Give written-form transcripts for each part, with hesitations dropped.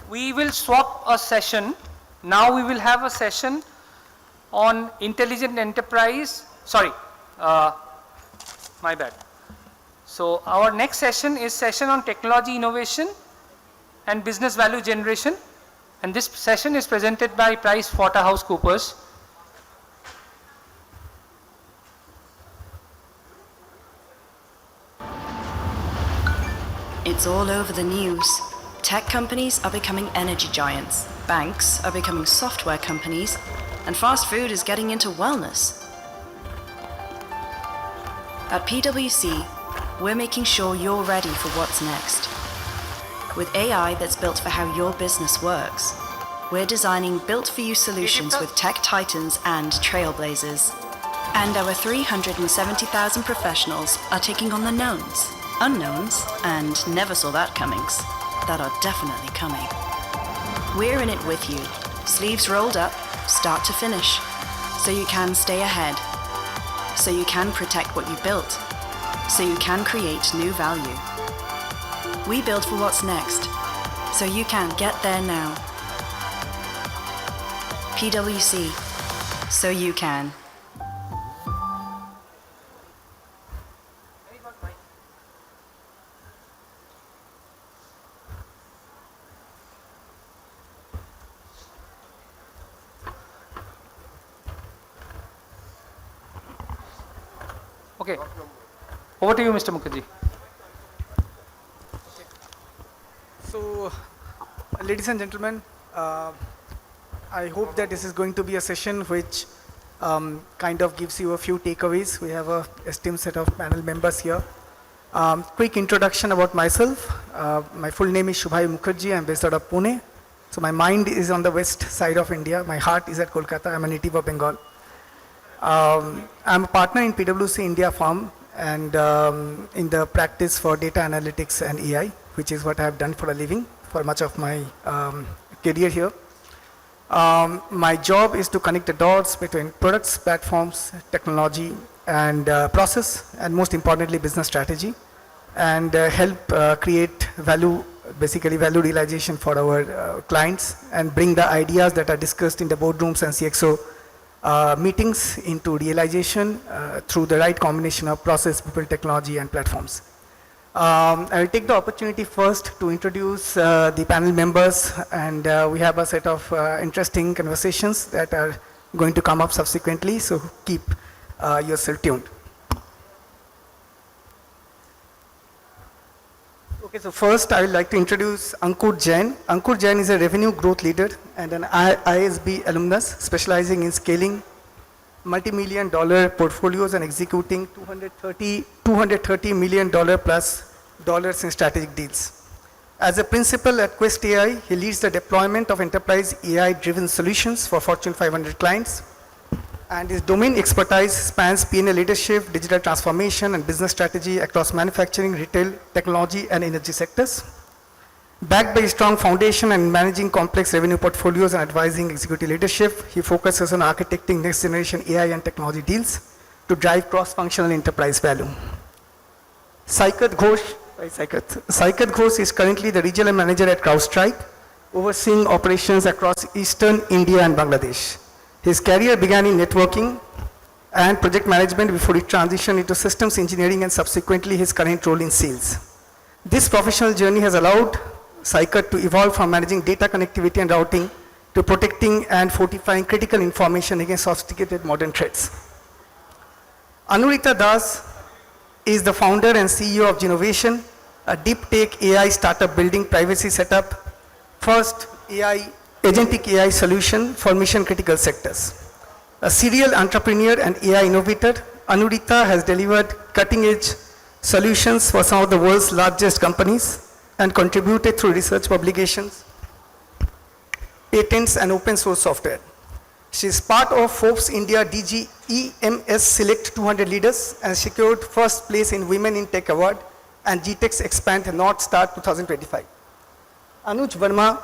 we will swap a session. Now we will have a session on intelligent enterprise. Sorry, my bad. So our next session is session on technology innovation and business value generation. And this session is presented by PricewaterhouseCoopers. It's all over the news. Tech companies are becoming energy giants, banks are becoming software companies, and fast food is getting into wellness. At PwC, we're making sure you're ready for what's next. With AI that's built for how your business works, we're designing built-for-you solutions with tech titans and trailblazers. And our 370,000 professionals are taking on the knowns, unknowns, and never saw that comings, that are definitely coming. We're in it with you, sleeves rolled up, start to finish, so you can stay ahead, so you can protect what you built, so you can create new value. We build for what's next, so you can get there now. PwC, so you can. Okay, over to you, Mr. Mukherjee. So, ladies and gentlemen, I hope that this is going to be a session which kind of gives you a few takeaways. We have a esteemed set of panel members here. Quick introduction about myself. My full name is Shubhai Mukherjee. I'm based out of Pune. So my mind is on the west side of India. My heart is at Kolkata. I'm a native of Bengal. I'm a partner in PwC India firm and in the practice for data analytics and AI, which is what I've done for a living for much of my career here. My job is to connect the dots between products, platforms, technology, and process, and most importantly, business strategy, and help create value, basically value realization for our clients, and bring the ideas that are discussed in the boardrooms and CXO meetings into realization through the right combination of process, people, technology, and platforms. I will take the opportunity first to introduce the panel members, and we have a set of interesting conversations that are going to come up subsequently, so keep yourself tuned. Okay, so first I would like to introduce Ankur Jain. Ankur Jain is a revenue growth leader and an ISB alumnus specializing in scaling multi-million-dollar portfolios and executing $230 million plus dollars in strategic deals. As a principal at Quest AI, he leads the deployment of enterprise AI-driven solutions for Fortune 500 clients, and his domain expertise spans P&L leadership, digital transformation, and business strategy across manufacturing, retail, technology, and energy sectors. Backed by a strong foundation and managing complex revenue portfolios and advising executive leadership, he focuses on architecting next-generation AI and technology deals to drive cross-functional enterprise value. Saikat Ghosh is currently the regional manager at CrowdStrike, overseeing operations across Eastern India and Bangladesh. His career began in networking and project management before he transitioned into systems engineering and subsequently his current role in sales. This professional journey has allowed Saikat to evolve from managing data connectivity and routing to protecting and fortifying critical information against sophisticated modern threats. Anurita Das is the founder and CEO of Genovation, a deep tech AI startup building privacy setup, first agentic AI solution for mission critical sectors. A serial entrepreneur and AI innovator, Anurita has delivered cutting edge solutions for some of the world's largest companies and contributed through research publications, patents, and open source software. She is part of Forbes India DG EMS Select 200 Leaders and secured first place in Women in Tech Award and GTEx Expand North Star 2025. Anuj Verma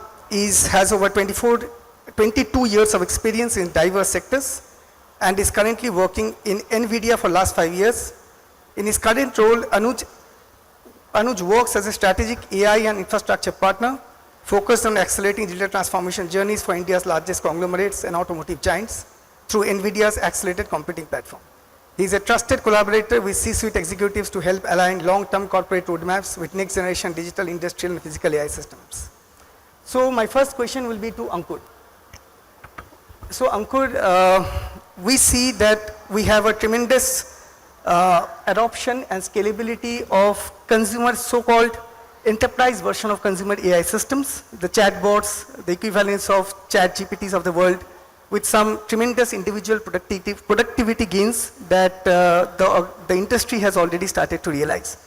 has over 22 years of experience in diverse sectors and is currently working in NVIDIA for the last 5 years. In his current role, Anuj works as a strategic AI and infrastructure partner focused on accelerating digital transformation journeys for India's largest conglomerates and automotive giants through NVIDIA's accelerated computing platform. He is a trusted collaborator with C-suite executives to help align long-term corporate roadmaps with next-generation digital, industrial, and physical AI systems. So my first question will be to Ankur. So Ankur, we see that we have a tremendous adoption and scalability of consumer, so-called enterprise version of consumer AI systems, the chatbots, the equivalents of chat GPTs of the world, with some tremendous individual productivity gains that the industry has already started to realize.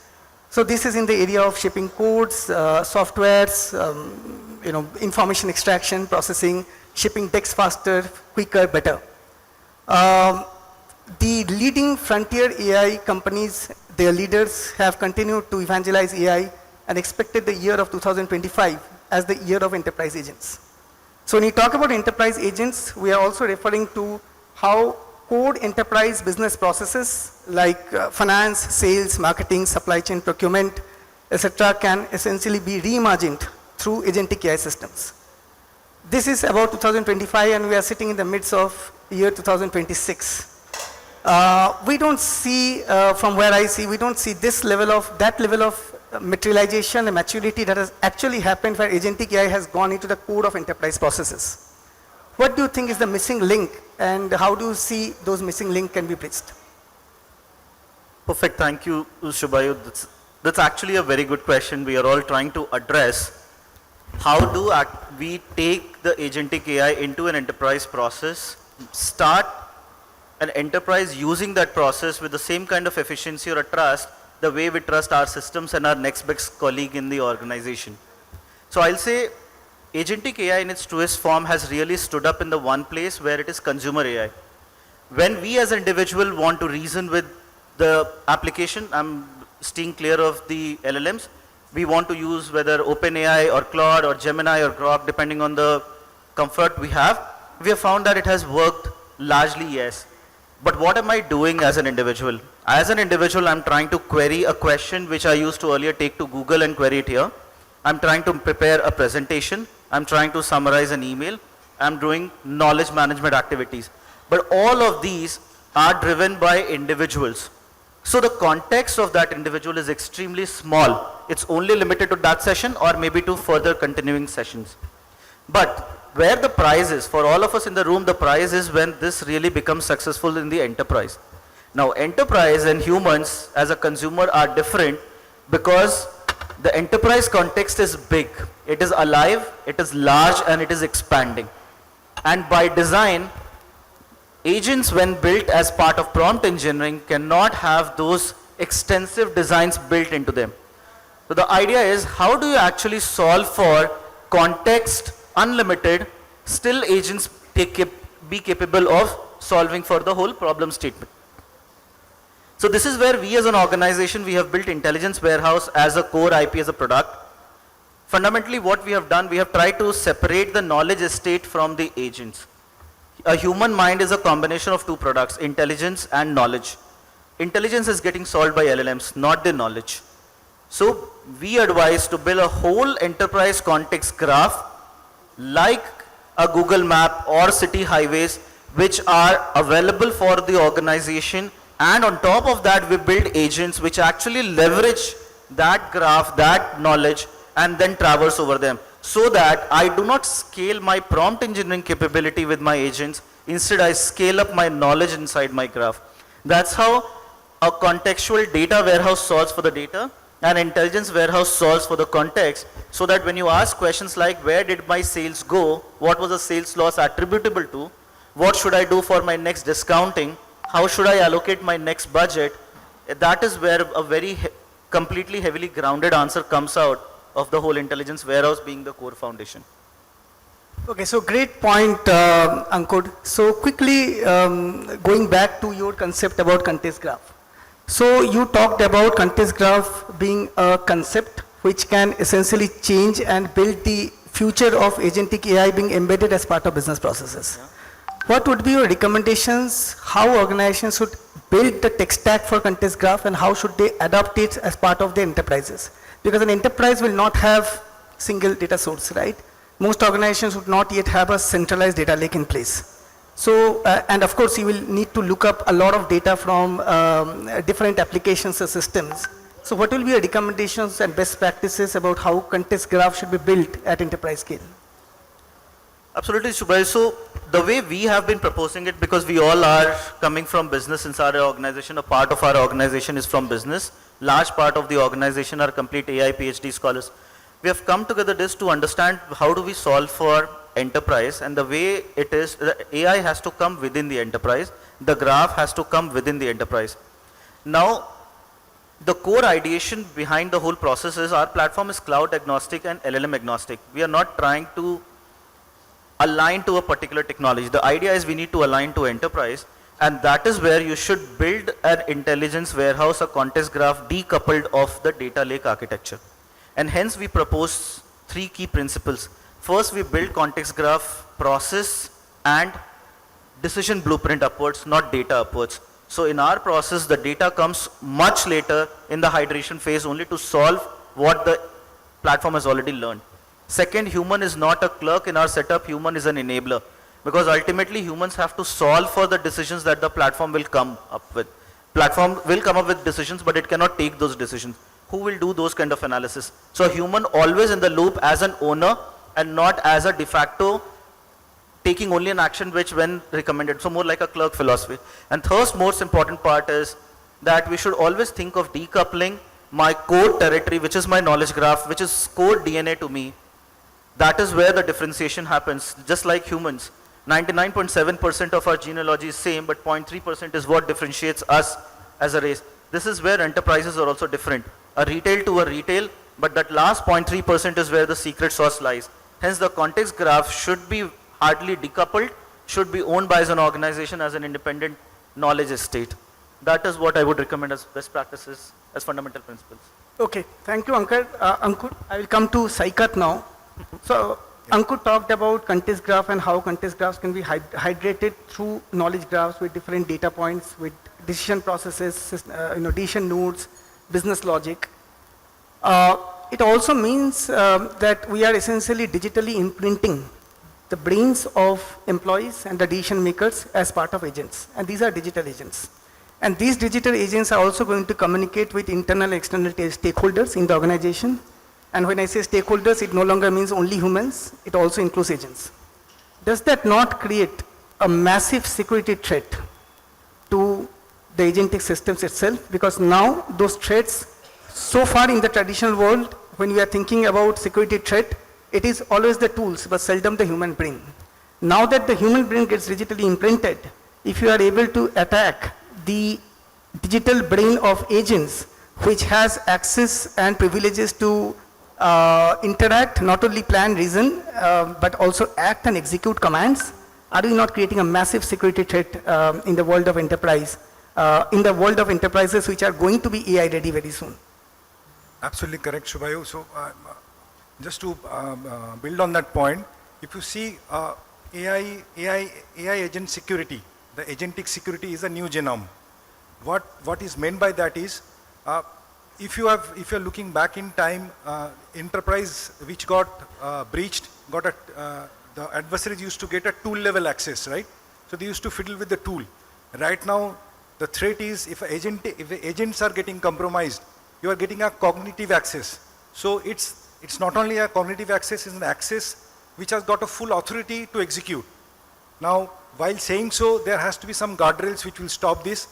So this is in the area of shipping codes, softwares, information extraction, processing, shipping text faster, quicker, better. The leading frontier AI companies, their leaders have continued to evangelize AI and expected the year of 2025 as the year of enterprise agents. So when you talk about enterprise agents, we are also referring to how core enterprise business processes like finance, sales, marketing, supply chain, procurement, etc. can essentially be reimagined through agentic AI systems. This is about 2025 and we are sitting in the midst of year 2026. We don't see, from where I see, we don't see that level of materialization and maturity that has actually happened where agentic AI has gone into the core of enterprise processes. What do you think is the missing link and how do you see those missing links can be bridged? Perfect, thank you, Shubhayu. That's actually a very good question. We are all trying to address how do we take the agentic AI into an enterprise process, start an enterprise using that process with the same kind of efficiency or a trust the way we trust our systems and our next best colleague in the organization. So I'll say agentic AI in its truest form has really stood up in the one place where it is consumer AI. When we as an individual want to reason with the application, I'm staying clear of the LLMs, we want to use whether OpenAI or Claude or Gemini or Grok, depending on the comfort we have found that it has worked largely yes. But what am I doing as an individual? As an individual, I'm trying to query a question which I used to earlier take to Google and query it here. I'm trying to prepare a presentation. I'm trying to summarize an email. I'm doing knowledge management activities. But all of these are driven by individuals. So the context of that individual is extremely small. It's only limited to that session or maybe to further continuing sessions. But where the prize is, for all of us in the room, the prize is when this really becomes successful in the enterprise. Now, enterprise and humans as a consumer are different because the enterprise context is big. It is alive, it is large, and it is expanding. And by design, agents when built as part of prompt engineering cannot have those extensive designs built into them. So the idea is, how do you actually solve for context unlimited, still agents be capable of solving for the whole problem statement. So this is where we as an organization, we have built Intelligence Warehouse as a core IP as a product. Fundamentally what we have done, we have tried to separate the knowledge estate from the agents. A human mind is a combination of two products, intelligence and knowledge. Intelligence is getting solved by LLMs, not the knowledge. So we advise to build a whole enterprise context graph like a Google map or city highways which are available for the organization, and on top of that we build agents which actually leverage that graph, that knowledge, and then traverse over them, so that I do not scale my prompt engineering capability with my agents, instead I scale up my knowledge inside my graph. That's how a contextual data warehouse solves for the data, and intelligence warehouse solves for the context, so that when you ask questions like where did my sales go, what was the sales loss attributable to, what should I do for my next discounting, how should I allocate my next budget, that is where a very completely heavily grounded answer comes out of the whole intelligence warehouse being the core foundation. Okay, so great point, Ankur. So quickly going back to your concept about context graph. So you talked about context graph being a concept which can essentially change and build the future of agentic AI being embedded as part of business processes. Yeah. What would be your recommendations, how organizations should build the tech stack for context graph and how should they adopt it as part of their enterprises? Because an enterprise will not have single data source, right? Most organizations would not yet have a centralized data lake in place. So, and of course, you will need to look up a lot of data from different applications or systems. So what will be your recommendations and best practices about how context graph should be built at enterprise scale? Absolutely, Subhai. So the way we have been proposing it, because we all are coming from business inside our organization, a part of our organization is from business. Large part of the organization are complete AI PhD scholars. We have come together this to understand how do we solve for enterprise, and the way it is, the AI has to come within the enterprise, the graph has to come within the enterprise. Now, the core ideation behind the whole process is our platform is cloud agnostic and LLM agnostic. We are not trying to align to a particular technology. The idea is we need to align to enterprise, and that is where you should build an intelligence warehouse, a context graph decoupled of the data lake architecture. And hence we propose 3 key principles. First, we build context graph process and decision blueprint upwards, not data upwards. So in our process, the data comes much later in the hydration phase only to solve what the platform has already learned. Second, human is not a clerk in our setup, human is an enabler. Because ultimately humans have to solve for the decisions that the platform will come up with. Platform will come up with decisions, but it cannot take those decisions. Who will do those kind of analysis? So human always in the loop as an owner and not as a de facto taking only an action which when recommended. So more like a clerk philosophy. And third most important part is that we should always think of decoupling my core territory, which is my knowledge graph, which is core DNA to me. That is where the differentiation happens. Just like humans, 99.7% of our genealogy is same, but 0.3% is what differentiates us as a race. This is where enterprises are also different. A retail to a retail, but that last 0.3% is where the secret sauce lies. Hence the context graph should be hardly decoupled, should be owned by as an organization as an independent knowledge estate. That is what I would recommend as best practices, as fundamental principles. Okay, thank you, Ankur. Ankur, I will come to Saikat now. So, Ankur talked about context graph and how context graphs can be hydrated through knowledge graphs with different data points, with decision processes, decision nodes, business logic. It also means that we are essentially digitally imprinting the brains of employees and the decision makers as part of agents. And these are digital agents. And these digital agents are also going to communicate with internal and external stakeholders in the organization. And when I say stakeholders, it no longer means only humans, it also includes agents. Does that not create a massive security threat to the agentic systems itself? Because now those threats, so far in the traditional world, when we are thinking about security threat, it is always the tools, but seldom the human brain. Now that the human brain gets digitally imprinted, if you are able to attack the digital brain of agents, which has access and privileges to interact, not only plan, reason, but also act and execute commands, are we not creating a massive security threat in the world of enterprise, in the world of enterprises which are going to be AI ready very soon? Absolutely correct, Shubhayu. So just to build on that point, if you see AI agent security, the agentic security is a new genome. What is meant by that is, if you're looking back in time, enterprise which got breached, the adversaries used to get a tool level access, right? So they used to fiddle with the tool. Right now, the threat is if agents are getting compromised, you are getting a cognitive access. So it's not only a cognitive access, it's an access which has got a full authority to execute. Now, while saying so, there has to be some guardrails which will stop this.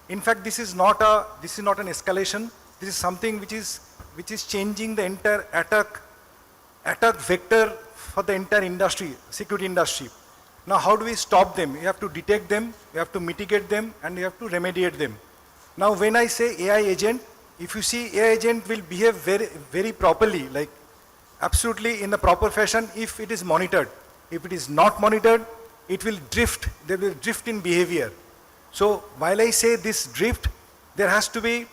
In fact, this is not an escalation. This is something which is changing the entire attack vector for the entire industry, security industry. Now, how do we stop them? You have to detect them, you have to mitigate them, and you have to remediate them. Now, when I say AI agent, if you see AI agent will behave very, very properly, like absolutely in the proper fashion if it is monitored. If it is not monitored, it will drift. There will drift in behavior. So while I say this drift, there has to be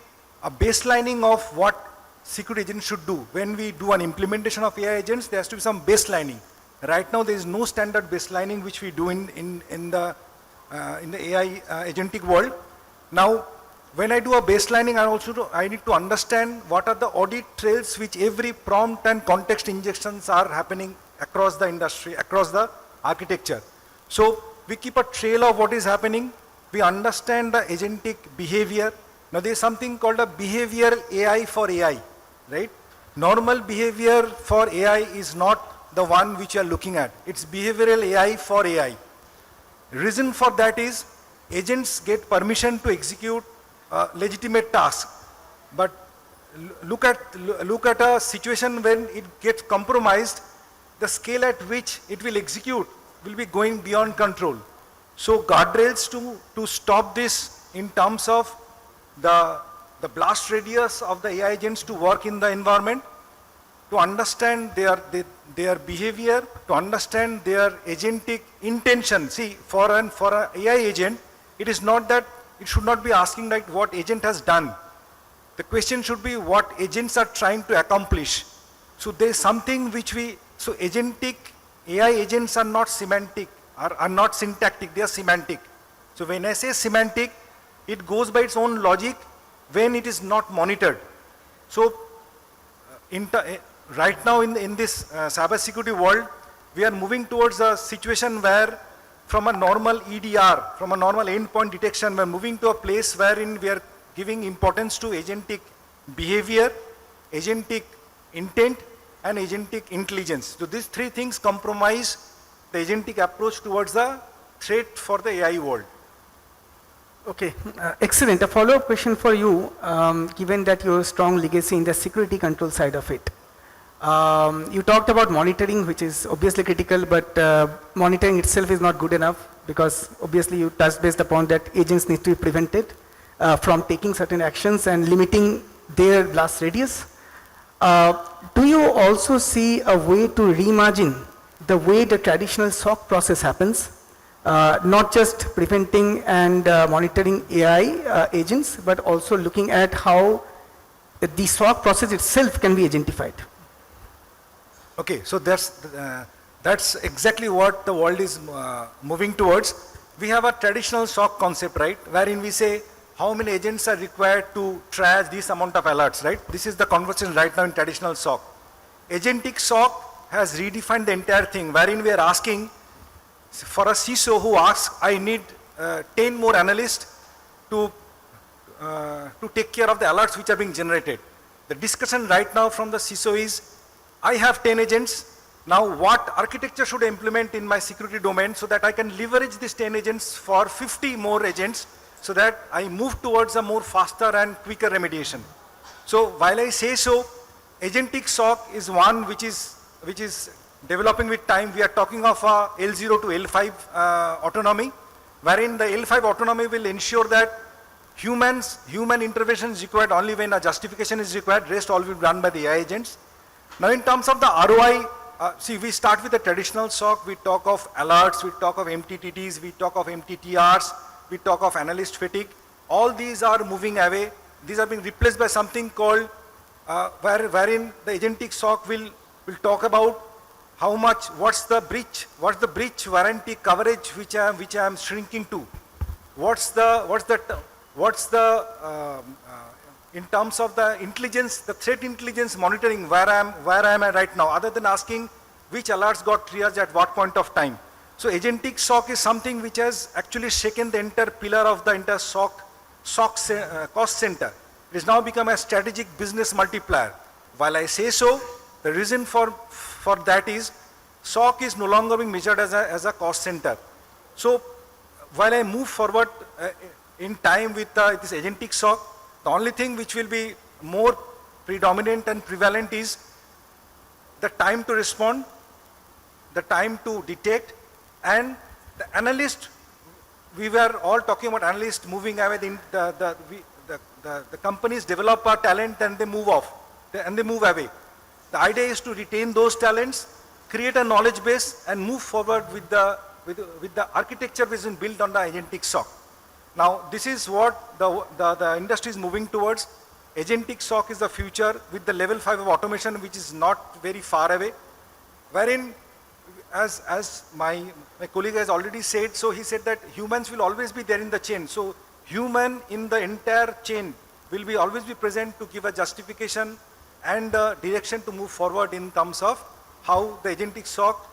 a baselining of what security agents should do. When we do an implementation of AI agents, there has to be some baselining. Right now, there is no standard baselining which we do in the AI agentic world. Now, when I do a baselining, I need to understand what are the audit trails which every prompt and context injections are happening across the industry, across the architecture. So we keep a trail of what is happening. We understand the agentic behavior. Now there is something called a behavioral AI for AI, right? Normal behavior for AI is not the one which you are looking at. It's behavioral AI for AI. Reason for that is agents get permission to execute legitimate task, but look at a situation when it gets compromised, the scale at which it will execute will be going beyond control. So guardrails to stop this in terms of the blast radius of the AI agents to work in the environment, to understand their behavior, to understand their agentic intention. See, for an AI agent, it is not that, it should not be asking like what agent has done. The question should be what agents are trying to accomplish. So there is something which so agentic AI agents are not semantic, are not syntactic, they are semantic. So when I say semantic, it goes by its own logic when it is not monitored. So right now in this cybersecurity world, we are moving towards a situation where from a normal EDR, from a normal endpoint detection, we are moving to a place wherein we are giving importance to agentic behavior, agentic intent, and agentic intelligence. So these three things compromise the agentic approach towards the threat for the AI world. Okay, excellent. A follow-up question for you, given that you have a strong legacy in the security control side of it. You talked about monitoring, which is obviously critical, but monitoring itself is not good enough because obviously you touched based upon that agents need to be prevented from taking certain actions and limiting their blast radius. Do you also see a way to reimagine the way the traditional SOC process happens, not just preventing and monitoring AI agents, but also looking at how the SOC process itself can be agentified? Okay, so that's exactly what the world is moving towards. We have a traditional SOC concept, right, wherein we say how many agents are required to triage this amount of alerts, right? This is the conversation right now in traditional SOC. Agentic SOC has redefined the entire thing, wherein we are asking for a CISO who asks, I need 10 more analysts to take care of the alerts which are being generated. The discussion right now from the CISO is, I have 10 agents, now what architecture should I implement in my security domain so that I can leverage these 10 agents for 50 more agents so that I move towards a more faster and quicker remediation. So while I say so, agentic SOC is one which is developing with time. We are talking of a L0 to L5 autonomy, wherein the L5 autonomy will ensure that human intervention is required only when a justification is required, rest all will be done by the AI agents. Now in terms of the ROI, see, we start with the traditional SOC, we talk of alerts, we talk of MTTTs, we talk of MTTRs, we talk of analyst fatigue. All these are moving away. These are being replaced by something called, wherein the agentic SOC will talk about how much, what's the breach warranty coverage which I am shrinking to. In terms of the intelligence, the threat intelligence monitoring, where am I right now, other than asking which alerts got triaged at what point of time. So agentic SOC is something which has actually shaken the entire pillar of the entire SOC cost center. It has now become a strategic business multiplier. While I say so, the reason for that is SOC is no longer being measured as a cost center. So while I move forward in time with this agentic SOC, the only thing which will be more predominant and prevalent is the time to respond, the time to detect, and the analyst. We were all talking about analysts moving away. The companies develop a talent and they move off, and they move away. The idea is to retain those talents, create a knowledge base, and move forward with the architecture which is built on the agentic SOC. Now, this is what the industry is moving towards. Agentic SOC is the future with the level 5 of automation, which is not very far away, wherein, as my colleague has already said, so he said that humans will always be there in the chain. So human in the entire chain will be always be present to give a justification and direction to move forward in terms of how the agentic SOC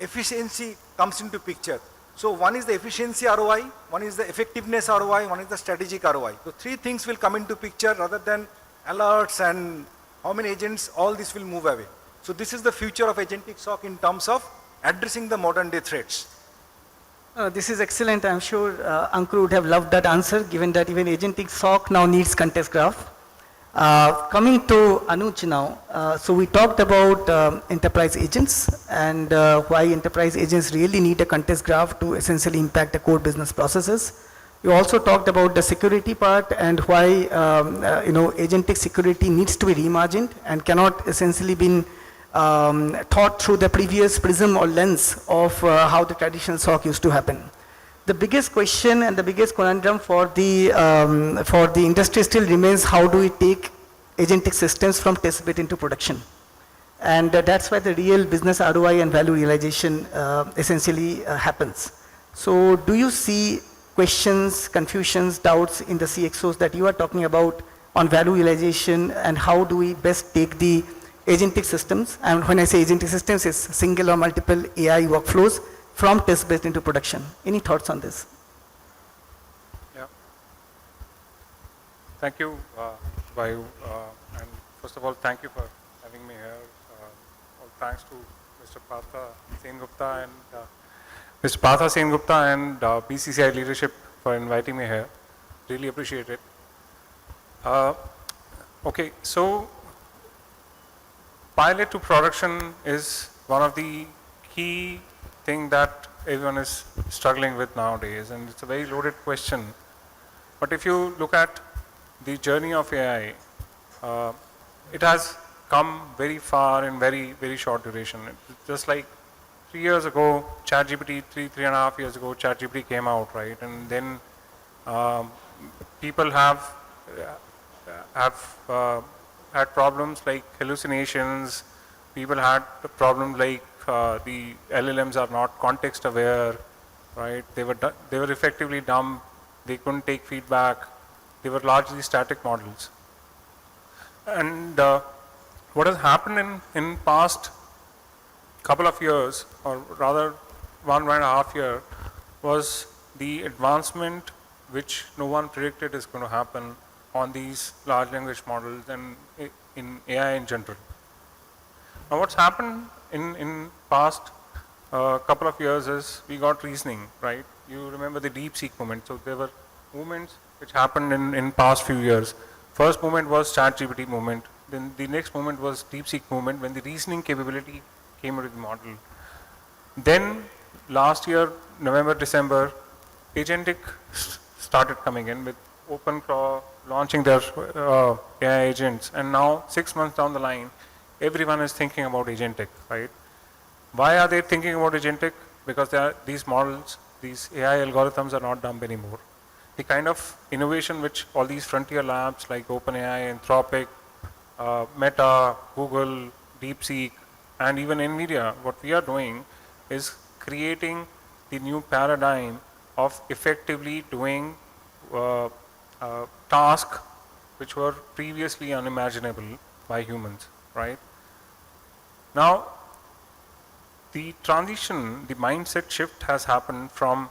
efficiency comes into picture. So one is the efficiency ROI, one is the effectiveness ROI, one is the strategic ROI. So three things will come into picture rather than alerts and how many agents, all this will move away. So this is the future of agentic SOC in terms of addressing the modern day threats. This is excellent. I'm sure Ankur would have loved that answer, given that even agentic SOC now needs context graph. Coming to Anuj now, so we talked about enterprise agents and why enterprise agents really need a context graph to essentially impact the core business processes. You also talked about the security part and why agentic security needs to be reimagined and cannot essentially be thought through the previous prism or lens of how the traditional SOC used to happen. The biggest question and the biggest conundrum for the industry still remains: how do we take agentic systems from test bed into production? And that's where the real business ROI and value realization essentially happens. So do you see questions, confusions, doubts in the CXOs that you are talking about on value realization, and how do we best take the agentic systems, and when I say agentic systems, it's single or multiple AI workflows from test bed into production? Any thoughts on this? Yeah. Thank you, Vayu. And first of all, thank you for having me here. All thanks to Mr. Partha Sengupta and BCCI leadership for inviting me here. Really appreciate it. Okay, so pilot to production is one of the key thing that everyone is struggling with nowadays, and it's a very loaded question. But if you look at the journey of AI, it has come very far in very, very short duration. Just like 3 years ago, ChatGPT, three and a half years ago, ChatGPT came out, right? And then people have had problems like hallucinations. People had a problem like the LLMs are not context aware, right? They were effectively dumb. They couldn't take feedback. They were largely static models. And what has happened in past couple of years, or rather 1.5 years, was the advancement which no one predicted is going to happen on these large language models and in AI in general. Now what's happened in past couple of years is we got reasoning, right? You remember the DeepSeek movement. So there were movements which happened in past few years. First movement was ChatGPT movement. Then the next movement was DeepSeek movement, when the reasoning capability came into the model. Then last year, November, December, agentic started coming in with OpenClaw launching their AI agents, and now 6 months down the line, everyone is thinking about agentic, right? Why are they thinking about agentic? Because these models, these AI algorithms are not dumb anymore. The kind of innovation which all these frontier labs like OpenAI, Anthropic, Meta, Google, DeepSeek, and even NVIDIA, what we are doing is creating the new paradigm of effectively doing tasks which were previously unimaginable by humans, right? Now, the transition, the mindset shift has happened from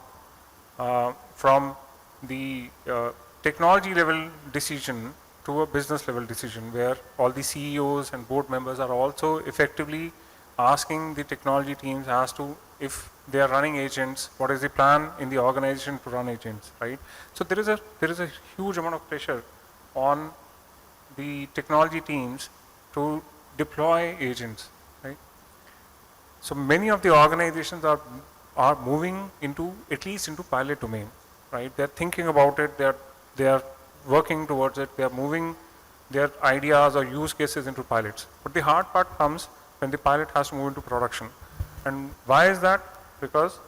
the technology level decision to a business level decision, where all the CEOs and board members are also effectively asking the technology teams as to if they are running agents, what is the plan in the organization to run agents, right? So there is a huge amount of pressure on the technology teams to deploy agents, right? So many of the organizations are moving into, at least into pilot domain, right? They're thinking about it, they are working towards it, they are moving their ideas or use cases into pilots. But the hard part comes when the pilot has to move into production. And why is that? Because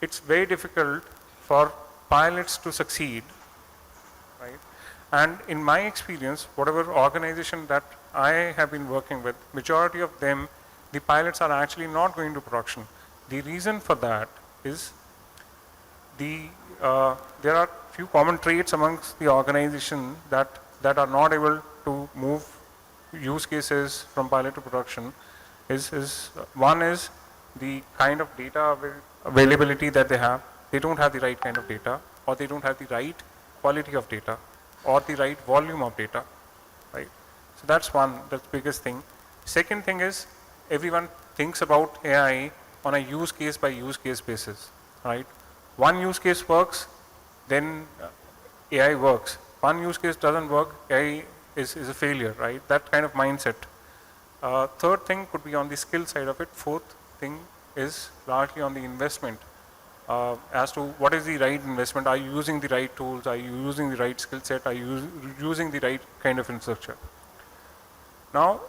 it's very difficult for pilots to succeed, right? And in my experience, whatever organization that I have been working with, majority of them, the pilots are actually not going to production. The reason for that is there are few common traits amongst the organization that are not able to move use cases from pilot to production. One is the kind of data availability that they have. They don't have the right kind of data, or they don't have the right quality of data, or the right volume of data, right? So that's the biggest thing. Second thing is, everyone thinks about AI on a use case by use case basis, right? One use case works, then AI works. One use case doesn't work, AI is a failure, right? That kind of mindset. Third thing could be on the skill side of it. Fourth thing is largely on the investment. As to what is the right investment, are you using the right tools, are you using the right skill set, are you using the right kind of infrastructure. Now,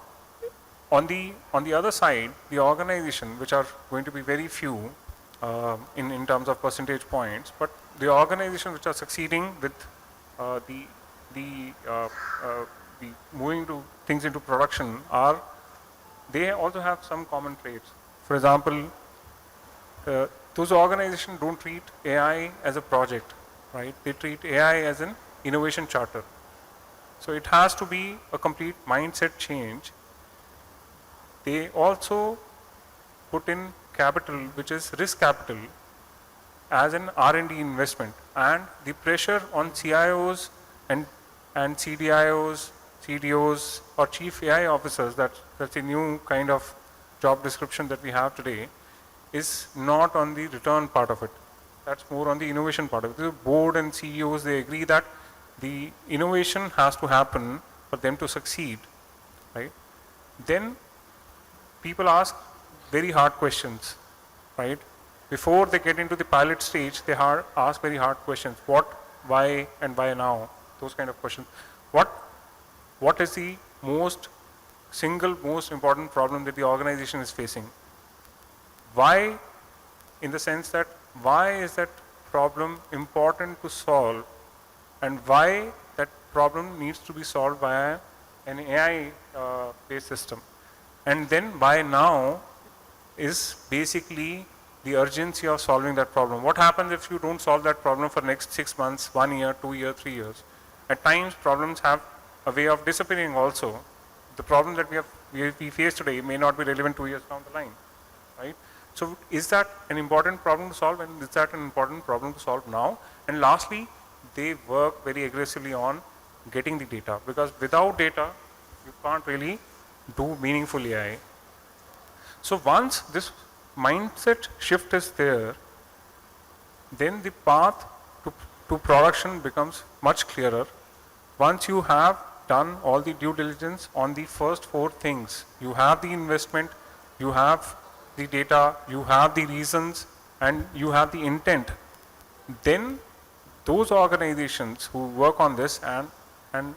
on the other side, the organization, which are going to be very few in terms of percentage points, but the organizations which are succeeding with the moving to things into production they also have some common traits. For example, those organizations don't treat AI as a project, right? They treat AI as an innovation charter. So it has to be a complete mindset change. They also put in capital, which is risk capital, as an R&D investment, and the pressure on CIOs and CDIOs, CDOs, or chief AI officers, that's a new kind of job description that we have today, is not on the return part of it. That's more on the innovation part of it. The board and CEOs, they agree that the innovation has to happen for them to succeed, right? Then people ask very hard questions, right? Before they get into the pilot stage, they ask very hard questions. What, why, and why now? Those kind of questions. What is the single most important problem that the organization is facing? Why, in the sense that why is that problem important to solve, and why that problem needs to be solved by an AI based system. And then why now is basically the urgency of solving that problem. What happens if you don't solve that problem for next 6 months, 1 year, 2 years, 3 years? At times problems have a way of disappearing also. The problem that we face today may not be relevant 2 years down the line, right? So is that an important problem to solve, and is that an important problem to solve now? And lastly, they work very aggressively on getting the data, because without data, you can't really do meaningful AI. So once this mindset shift is there, then the path to production becomes much clearer. Once you have done all the due diligence on the first 4 things, you have the investment, you have the data, you have the reasons, and you have the intent, then those organizations who work on this and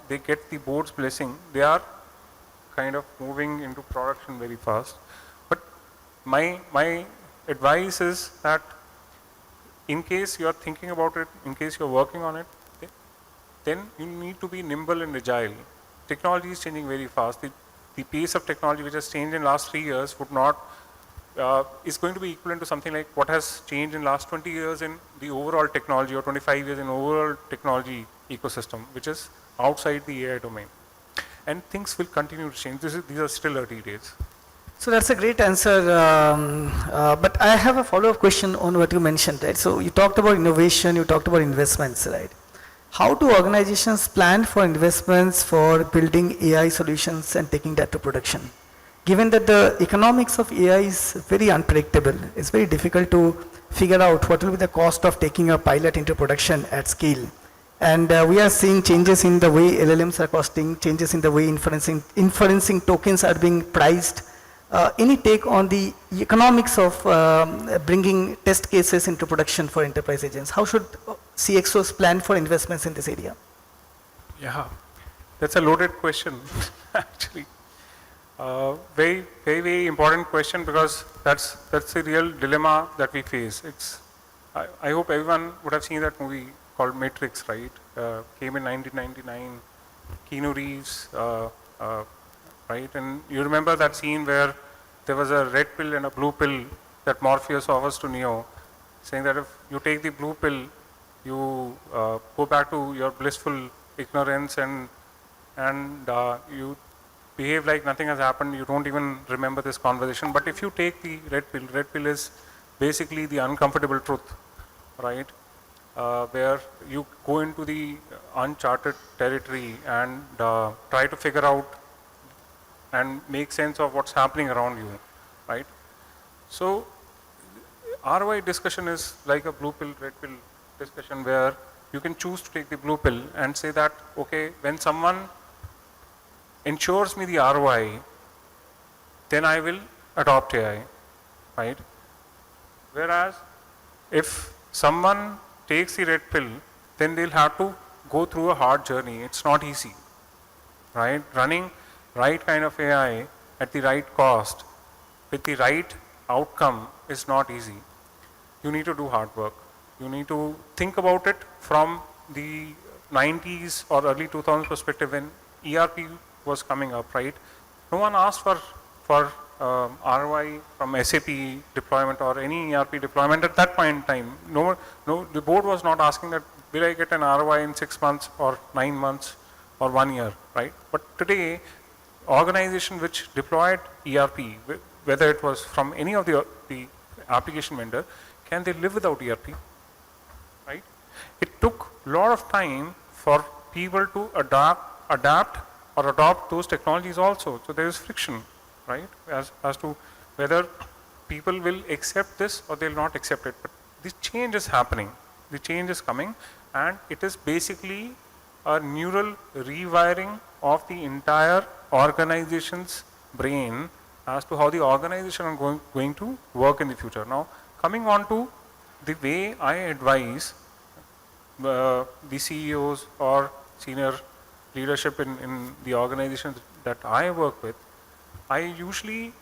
they get the board's blessing, they are kind of moving into production very fast. But my advice is that in case you are thinking about it, in case you are working on it, then you need to be nimble and agile. Technology is changing very fast. The pace of technology which has changed in the last 3 years is going to be equivalent to something like what has changed in the last 20 years in the overall technology, or 25 years in overall technology ecosystem, which is outside the AI domain. And things will continue to change. These are still early days. So that's a great answer, but I have a follow-up question on what you mentioned, right? So you talked about innovation, you talked about investments, right? How do organizations plan for investments for building AI solutions and taking that to production? Given that the economics of AI is very unpredictable, it's very difficult to figure out what will be the cost of taking a pilot into production at scale. And we are seeing changes in the way LLMs are costing, changes in the way inferencing tokens are being priced. Any take on the economics of bringing test cases into production for enterprise agents? How should CXOs plan for investments in this area? Yeah, that's a loaded question, actually. Very, very, very important question, because that's the real dilemma that we face. I hope everyone would have seen that movie called Matrix, right? Came in 1999. Keanu Reeves, right? And you remember that scene where there was a red pill and a blue pill that Morpheus offers to Neo, saying that if you take the blue pill, you go back to your blissful ignorance and you behave like nothing has happened, you don't even remember this conversation. But if you take the red pill is basically the uncomfortable truth, right? Where you go into the uncharted territory and try to figure out and make sense of what's happening around you, right? So ROI discussion is like a blue pill, red pill discussion where you can choose to take the blue pill and say that, okay, when someone ensures me the ROI, then I will adopt AI, right? Whereas if someone takes the red pill, then they'll have to go through a hard journey. It's not easy, right? Running right kind of AI at the right cost with the right outcome is not easy. You need to do hard work. You need to think about it from the 90s or early 2000s perspective when ERP was coming up, right? No one asked for ROI from SAP deployment or any ERP deployment at that point in time. No, the board was not asking that, will I get an ROI in 6 months or 9 months or 1 year, right? But today, organization which deployed ERP, whether it was from any of the application vendor, can they live without ERP, right? It took a lot of time for people to adapt or adopt those technologies also. So there is friction, right? As to whether people will accept this or they'll not accept it. But this change is happening. The change is coming, and it is basically a neural rewiring of the entire organization's brain as to how the organization are going to work in the future. Now, coming on to the way I advise the CEOs or senior leadership in the organizations that I work with, I usually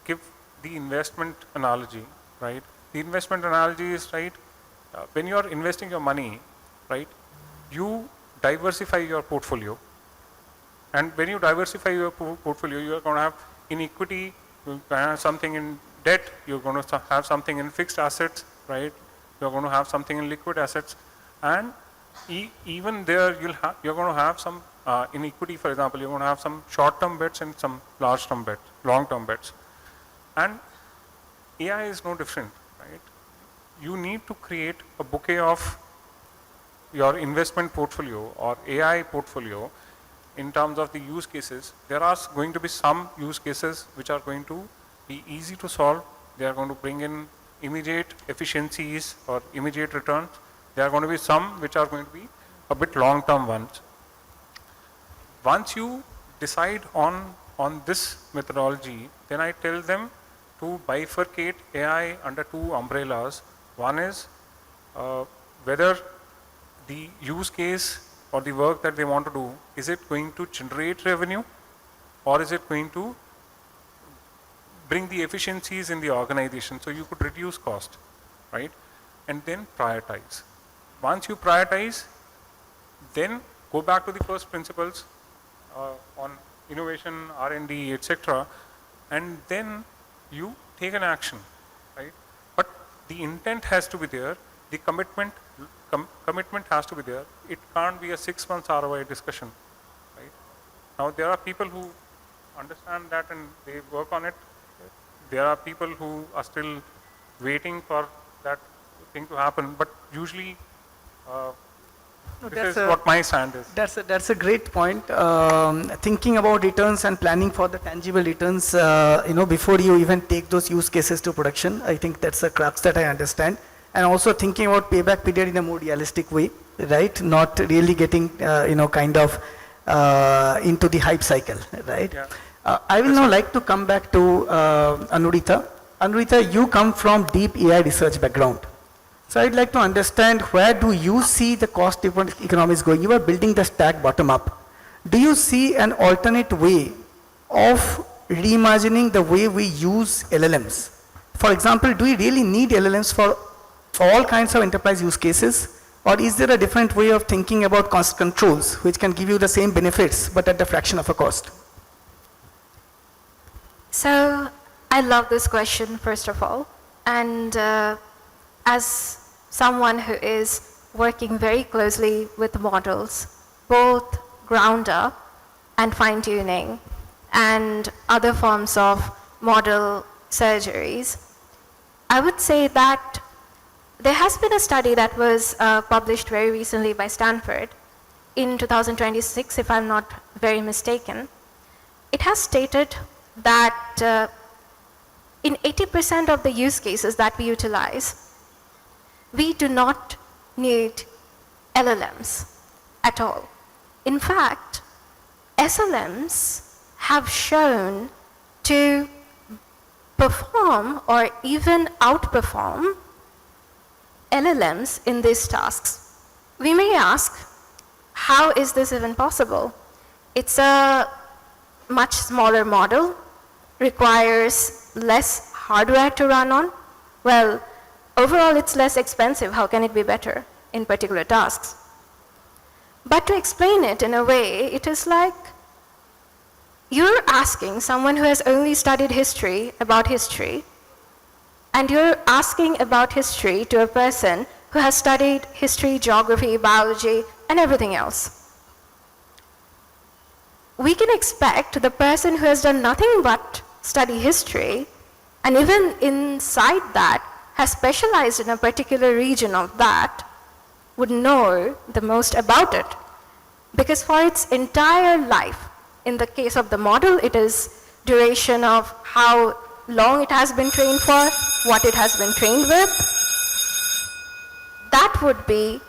give the investment analogy, right? The investment analogy is, right, when you are investing your money, right, you diversify your portfolio. And when you diversify your portfolio, you are going to have in equity, you're going to have something in debt, you're going to have something in fixed assets, right? You're going to have something in liquid assets. And even there, you're going to have some, in equity, for example, you're going to have some short-term bets and some long-term bets. And AI is no different, right? You need to create a bouquet of your investment portfolio or AI portfolio in terms of the use cases. There are going to be some use cases which are going to be easy to solve. They are going to bring in immediate efficiencies or immediate returns. There are going to be some which are going to be a bit long-term ones. Once you decide on this methodology, then I tell them to bifurcate AI under two umbrellas. One is whether the use case or the work that they want to do, is it going to generate revenue or is it going to bring the efficiencies in the organization so you could reduce cost, right? And then prioritize. Once you prioritize, then go back to the first principles on innovation, R&D, etc. and then you take an action, right? But the intent has to be there, the commitment has to be there. It can't be a 6 months ROI discussion, right? Now there are people who understand that and they work on it. There are people who are still waiting for that thing to happen, but usually this is what my stand is. That's a great point. Thinking about returns and planning for the tangible returns, before you even take those use cases to production, I think that's a crux that I understand. And also thinking about payback period in a more realistic way, right? Not really getting, kind of into the hype cycle, right? Yeah. I will now like to come back to Anurita. Anurita, you come from deep AI research background. So I'd like to understand, where do you see the cost economics going? You are building the stack bottom up. Do you see an alternate way of reimagining the way we use LLMs? For example, do we really need LLMs for all kinds of enterprise use cases? Or is there a different way of thinking about cost controls which can give you the same benefits but at the fraction of a cost? So I love this question, first of all. And as someone who is working very closely with models, both ground up and fine-tuning and other forms of model surgeries, I would say that there has been a study that was published very recently by Stanford in 2026, if I'm not very mistaken. It has stated that in 80% of the use cases that we utilize, we do not need LLMs at all. In fact, SLMs have shown to perform or even outperform LLMs in these tasks. We may ask, how is this even possible? It's a much smaller model, requires less hardware to run on. Well, overall it's less expensive. How can it be better in particular tasks? But to explain it in a way, it is like you're asking someone who has only studied history about history, and you're asking about history to a person who has studied history, geography, biology, and everything else. We can expect the person who has done nothing but study history, and even inside that has specialized in a particular region of that, would know the most about it. Because for its entire life, in the case of the model, it is duration of how long it has been trained for, what it has been trained with. That would be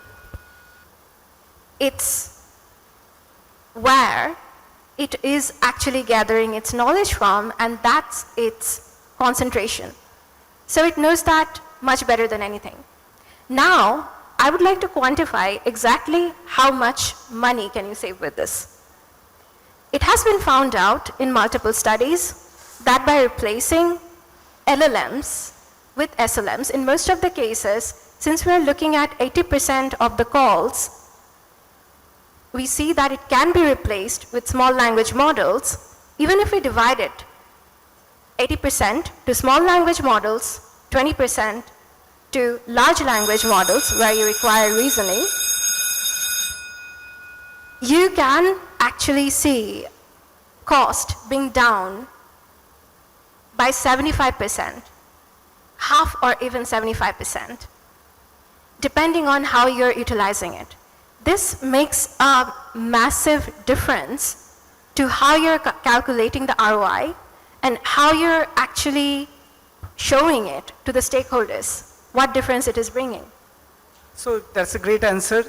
its where it is actually gathering its knowledge from, and that's its concentration. So it knows that much better than anything. Now, I would like to quantify exactly how much money can you save with this. It has been found out in multiple studies that by replacing LLMs with SLMs, in most of the cases, since we're looking at 80% of the calls, we see that it can be replaced with small language models. Even if we divide it 80% to small language models, 20% to large language models where you require reasoning, you can actually see cost being down by 75%, half or even 75%, depending on how you're utilizing it. This makes a massive difference to how you're calculating the ROI and how you're actually showing it to the stakeholders, what difference it is bringing. So that's a great answer.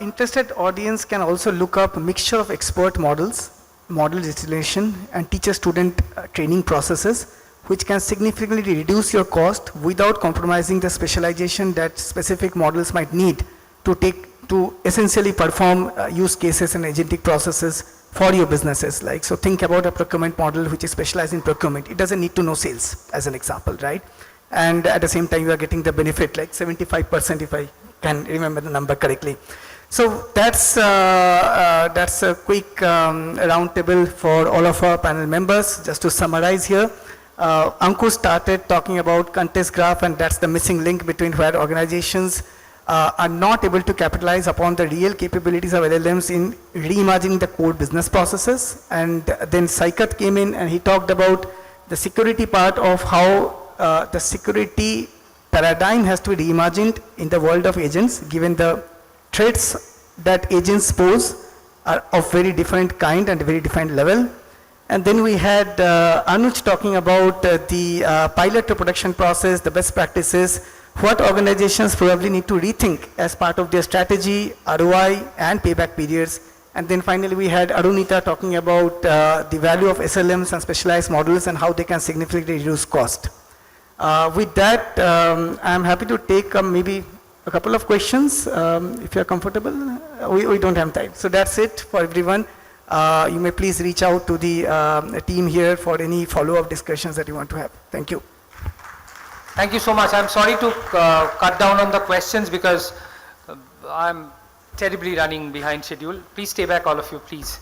Interested audience can also look up a mixture of expert models, model distillation, and teacher-student training processes, which can significantly reduce your cost without compromising the specialization that specific models might need to essentially perform use cases and agentic processes for your businesses. Like, so think about a procurement model which is specialized in procurement. It doesn't need to know sales, as an example, right? And at the same time, you are getting the benefit, like 75%, if I can remember the number correctly. So that's a quick round table for all of our panel members. Just to summarize here, Ankur started talking about context graph, and that's the missing link between where organizations are not able to capitalize upon the real capabilities of LLMs in reimagining the core business processes. And then Saikat came in and he talked about the security part of how the security paradigm has to be reimagined in the world of agents, given the threats that agents pose are of very different kind and very different level. And then we had Anuj talking about the pilot to production process, the best practices, what organizations probably need to rethink as part of their strategy, ROI, and payback periods. And then finally we had Arunita talking about the value of SLMs and specialized models and how they can significantly reduce cost. With that, I'm happy to take maybe a couple of questions, if you're comfortable. We don't have time. So that's it for everyone. You may please reach out to the team here for any follow-up discussions that you want to have. Thank you. Thank you so much. I'm sorry to cut down on the questions because I'm terribly running behind schedule. Please stay back, all of you, please.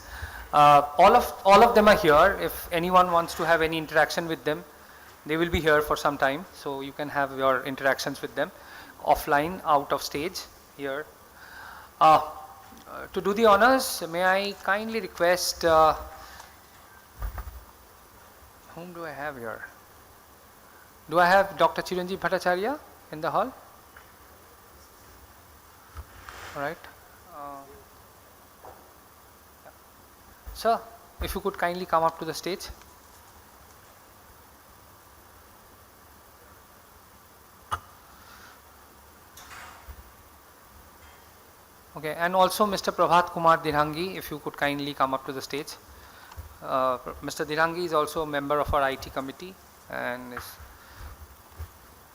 All of them are here. If anyone wants to have any interaction with them, they will be here for some time, so you can have your interactions with them. offline, out of stage here. To do the honors, may I kindly request, whom do I have here? Do I have Dr. Chiranjeev Bhattacharya in the hall? All right. Sir, if you could kindly come up to the stage. Okay, and also Mr. Prabhat Kumar Dirhangi, if you could kindly come up to the stage. Mr. Dirhangi is also a member of our IT committee and is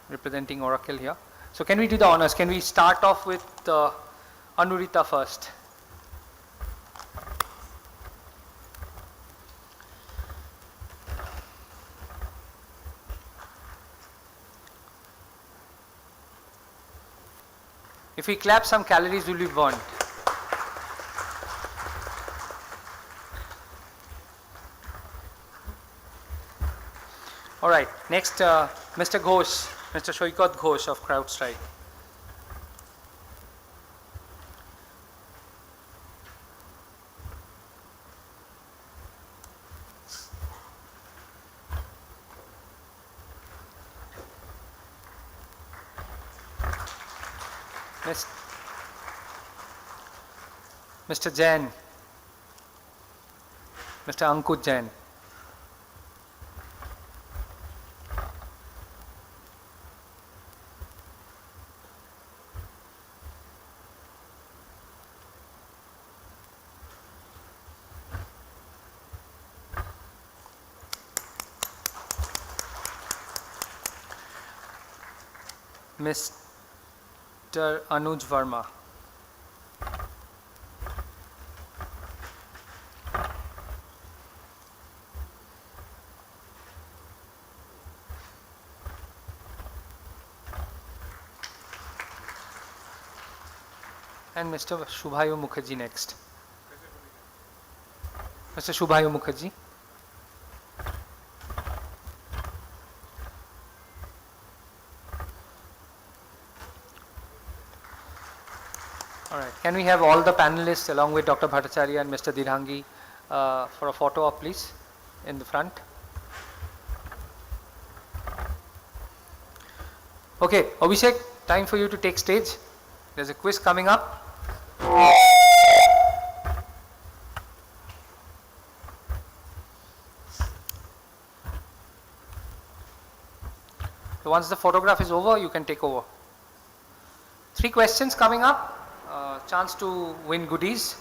representing Oracle here. So can we do the honors? Can we start off with Anurita first? If we clap, some calories will be burned. All right, next Mr. Ghosh, Mr. Shoikat Ghosh of CrowdStrike. Mr. Jain, Mr. Ankud Jain. Mr. Anuj Verma. And Mr. Shubhayu Mukherjee next. Mr. Shubhayu Mukherjee. All right. Can we have all the panelists along with Dr. Bhattacharya and Mr. Dirhangi for a photo op, please, in the front? Okay, Abhishek, time for you to take stage. There's a quiz coming up. So once the photograph is over, you can take over. 3 questions coming up, chance to win goodies.